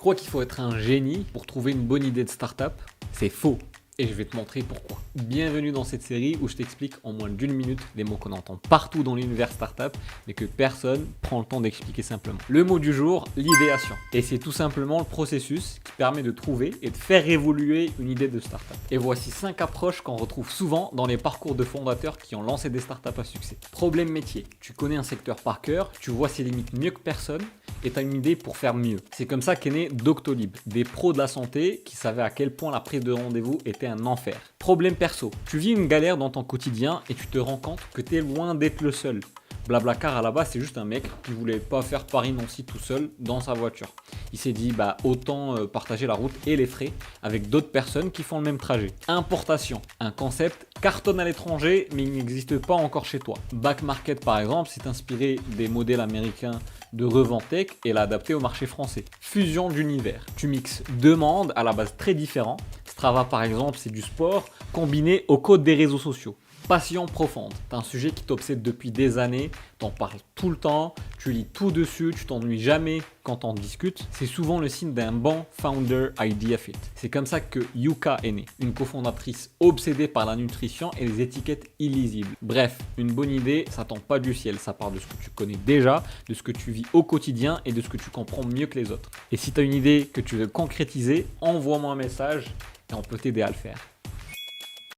crois qu'il faut être un génie pour trouver une bonne idée de startup? C'est faux. Et je vais te montrer pourquoi. Bienvenue dans cette série où je t'explique en moins d'une minute des mots qu'on entend partout dans l'univers startup, mais que personne prend le temps d'expliquer simplement. Le mot du jour, l'idéation. Et c'est tout simplement le processus qui permet de trouver et de faire évoluer une idée de startup. Et voici 5 approches qu'on retrouve souvent dans les parcours de fondateurs qui ont lancé des startups à succès. Problème métier. Tu connais un secteur par cœur, tu vois ses limites mieux que personne et tu as une idée pour faire mieux. C'est comme ça qu'est né Doctolib, des pros de la santé qui savaient à quel point la prise de rendez-vous était un enfer. Problème perso. Tu vis une galère dans ton quotidien et tu te rends compte que tu es loin d'être le seul. Blablacar à la base c'est juste un mec qui voulait pas faire Paris-Nancy tout seul dans sa voiture. Il s'est dit autant partager la route et les frais avec d'autres personnes qui font le même trajet. Importation, un concept cartonne à l'étranger mais il n'existe pas encore chez toi. Back Market par exemple s'est inspiré des modèles américains de revente tech et l'a adapté au marché français. Fusion d'univers, tu mixes deux mondes à la base très différents. Strava par exemple c'est du sport combiné au code des réseaux sociaux. Passion profonde, t'as un sujet qui t'obsède depuis des années, t'en parles tout le temps, tu lis tout dessus, tu t'ennuies jamais quand t'en discutes. C'est souvent le signe d'un bon founder idea fit. C'est comme ça que Yuka est née, une cofondatrice obsédée par la nutrition et les étiquettes illisibles. Bref, une bonne idée, ça tombe pas du ciel, ça part de ce que tu connais déjà, de ce que tu vis au quotidien et de ce que tu comprends mieux que les autres. Et si t'as une idée que tu veux concrétiser, envoie-moi un message et on peut t'aider à le faire.